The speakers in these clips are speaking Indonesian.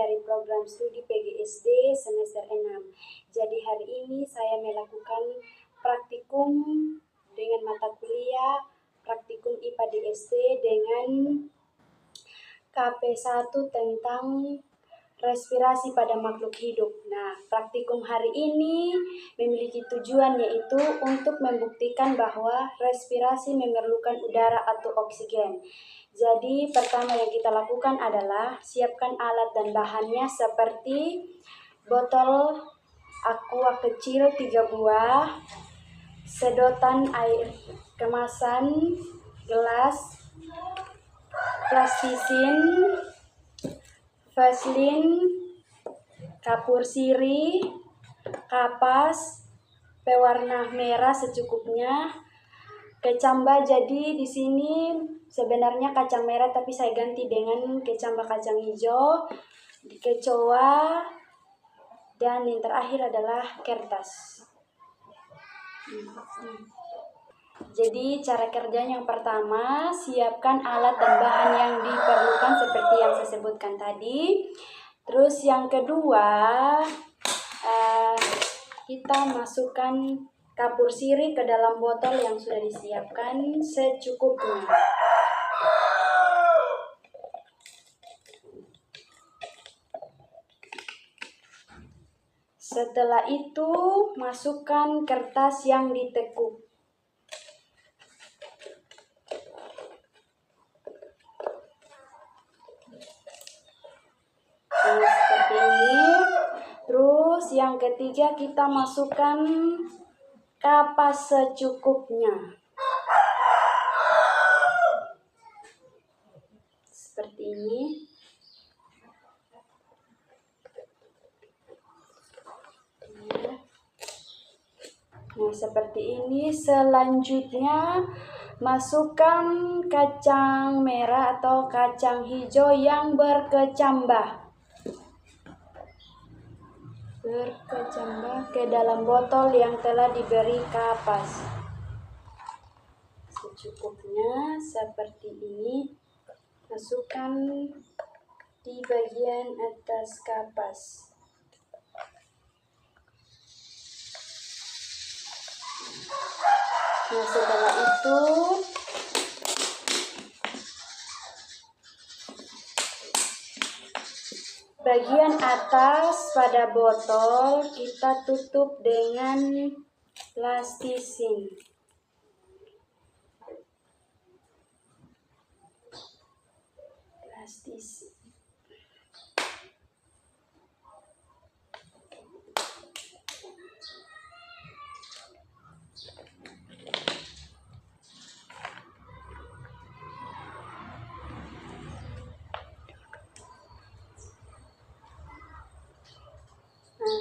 dari program studi PGSD semester 6. Jadi hari ini saya melakukan praktikum dengan mata kuliah praktikum IPA DST dengan KP1 tentang respirasi pada makhluk hidup. Nah, praktikum hari ini memiliki tujuan yaitu untuk membuktikan bahwa respirasi memerlukan udara atau oksigen. Jadi, pertama yang kita lakukan adalah siapkan alat dan bahannya seperti botol aqua kecil 3 buah, sedotan air kemasan, gelas, plastisin, vaselin, kapur sirih, kapas, pewarna merah secukupnya, kecamba. Jadi di sini sebenarnya kacang merah tapi saya ganti dengan kecamba kacang hijau, kecoa, dan yang terakhir adalah kertas. Jadi cara kerjanya yang pertama, siapkan alat dan bahan yang diperlukan seperti yang saya sebutkan tadi. Terus yang kedua, kita masukkan kapur sirih ke dalam botol yang sudah disiapkan secukupnya. Setelah itu, masukkan kertas yang ditekuk. Nah, seperti ini. Terus yang ketiga kita masukkan kapas secukupnya. Seperti ini. Nah, seperti ini. Selanjutnya masukkan kacang merah atau kacang hijau yang berkecambah ke dalam botol yang telah diberi kapas. Secukupnya seperti ini. Masukkan di bagian atas kapas. Nah, setelah itu bagian atas pada botol kita tutup dengan plastisin. Nah,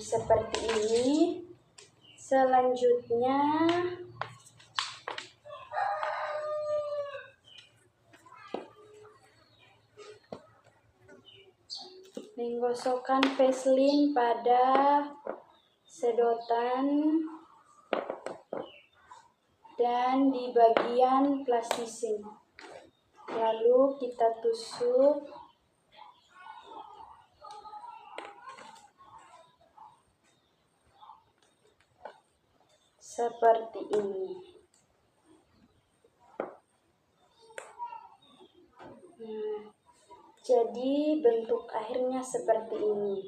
seperti ini. Selanjutnya menggosokkan vaselin pada sedotan dan di bagian plastisin. Lalu kita tusuk seperti ini. Nah, jadi bentuk akhirnya seperti ini.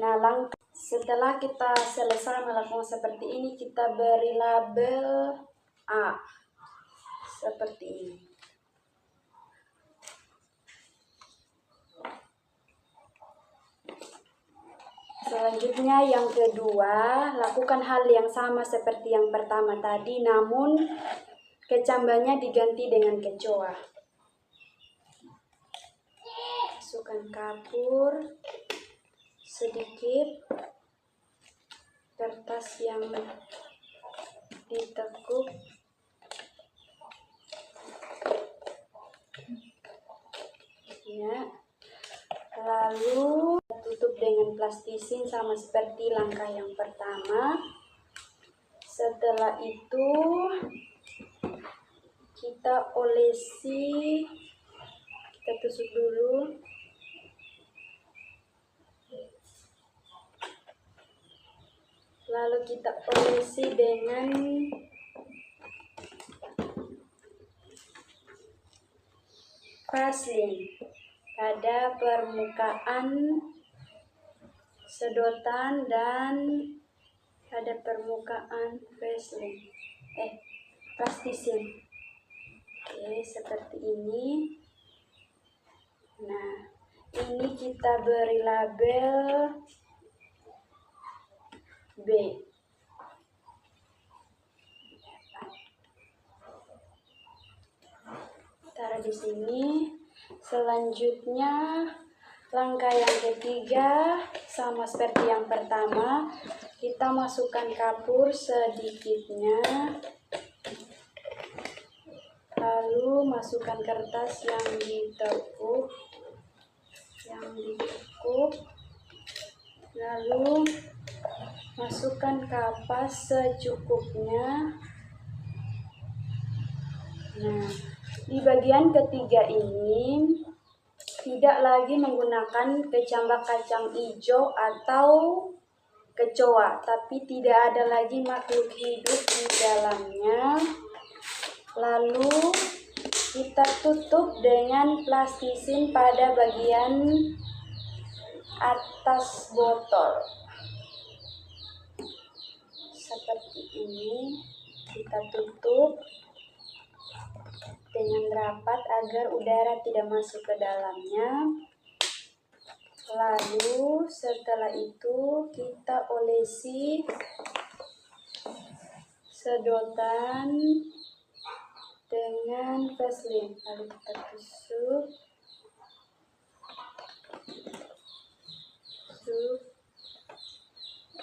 Nah, setelah kita selesai melakukan seperti ini, kita beri label A seperti ini. Selanjutnya yang kedua, lakukan hal yang sama seperti yang pertama tadi, namun kecambahnya diganti dengan kecoa. Masukkan kapur sedikit, kertas yang ditekuk, ya. Lalu tutup dengan plastisin sama seperti langkah yang pertama. Setelah itu kita olesi, kita tusuk dulu. Lalu kita olesi dengan Vaseline pada permukaan sedotan dan pada permukaan Vaseline plastisin. Oke, seperti ini. Nah, ini kita beri label B. Taruh di sini. Selanjutnya langkah yang ketiga sama seperti yang pertama, kita masukkan kapur sedikitnya, lalu masukkan kertas yang ditekuk, lalu masukkan kapas secukupnya. Nah, di bagian ketiga ini tidak lagi menggunakan kecambah kacang hijau atau kecoa, tapi tidak ada lagi makhluk hidup di dalamnya. Lalu kita tutup dengan plastisin pada bagian atas botol. Seperti ini, kita tutup dengan rapat agar udara tidak masuk ke dalamnya. Lalu setelah itu kita olesi sedotan dengan Vaseline. Lalu kita tusuk.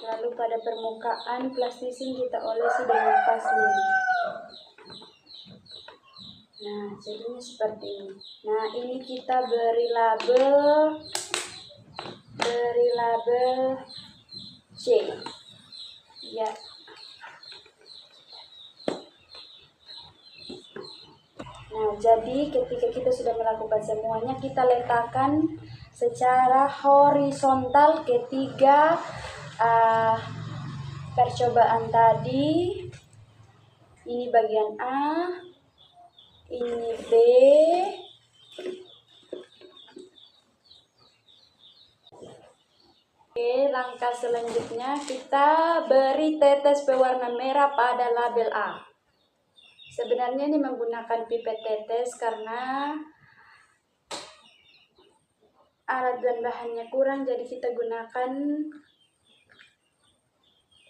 Lalu pada permukaan plastisin kita olesi dengan Vaseline. Nah, jadinya seperti ini. Nah, ini kita beri label C. Ya. Nah, jadi ketika kita sudah melakukan semuanya, kita letakkan secara horizontal ketiga percobaan tadi. Ini bagian A, ini B, oke, langkah selanjutnya kita beri tetes pewarna merah pada label A. Sebenarnya ini menggunakan pipet tetes karena alat dan bahannya kurang, jadi kita gunakan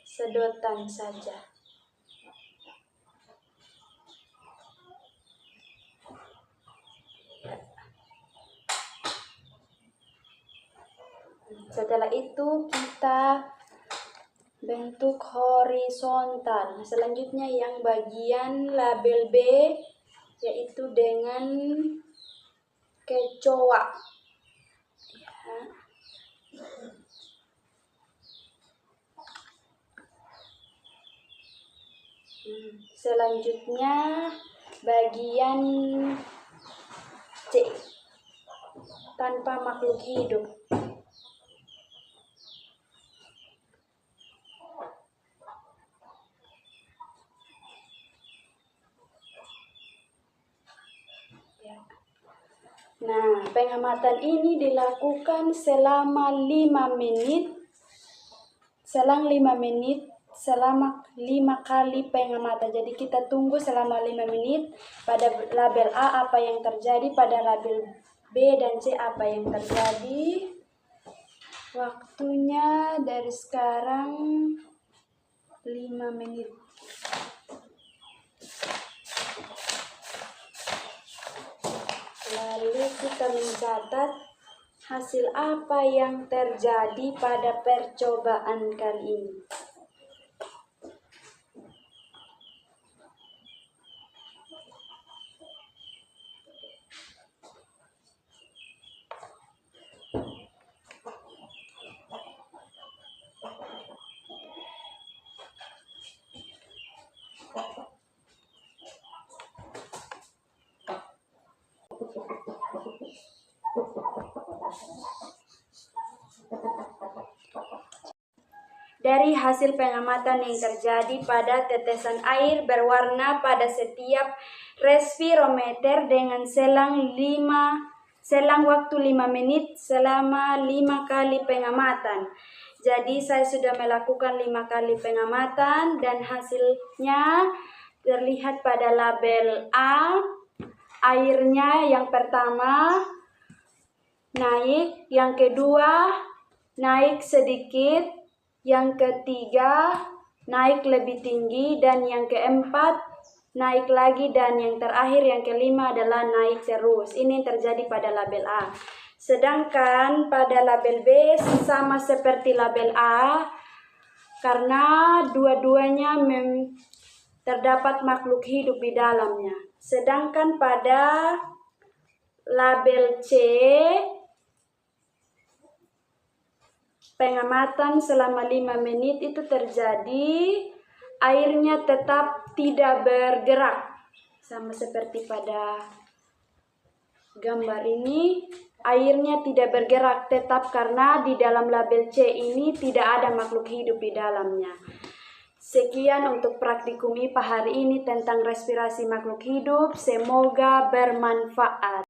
sedotan saja. Setelah itu kita bentuk horizontal. Selanjutnya yang bagian label B, yaitu dengan kecoa. Ya. Selanjutnya bagian C, tanpa makhluk hidup. Nah, pengamatan ini dilakukan selama 5 menit. Selang 5 menit, selama 5 kali pengamatan. Jadi kita tunggu selama 5 menit pada label A apa yang terjadi, pada label B dan C apa yang terjadi. Waktunya dari sekarang 5 menit. Lalu kita mencatat hasil apa yang terjadi pada percobaan kali ini. dari hasil pengamatan yang terjadi pada tetesan air berwarna pada setiap respirometer dengan selang waktu 5 menit selama 5 kali pengamatan. Jadi saya sudah melakukan 5 kali pengamatan dan hasilnya terlihat pada label A. Airnya yang pertama naik, yang kedua naik sedikit, yang ketiga naik lebih tinggi, dan yang keempat naik lagi, dan yang terakhir yang kelima adalah naik terus. Ini terjadi pada label A. Sedangkan pada label B sama seperti label A karena dua-duanya terdapat makhluk hidup di dalamnya. Sedangkan pada label C pengamatan selama 5 menit itu terjadi, airnya tetap tidak bergerak. Sama seperti pada gambar ini, airnya tidak bergerak tetap karena di dalam label C ini tidak ada makhluk hidup di dalamnya. Sekian untuk praktikum IPA hari ini tentang respirasi makhluk hidup. Semoga bermanfaat.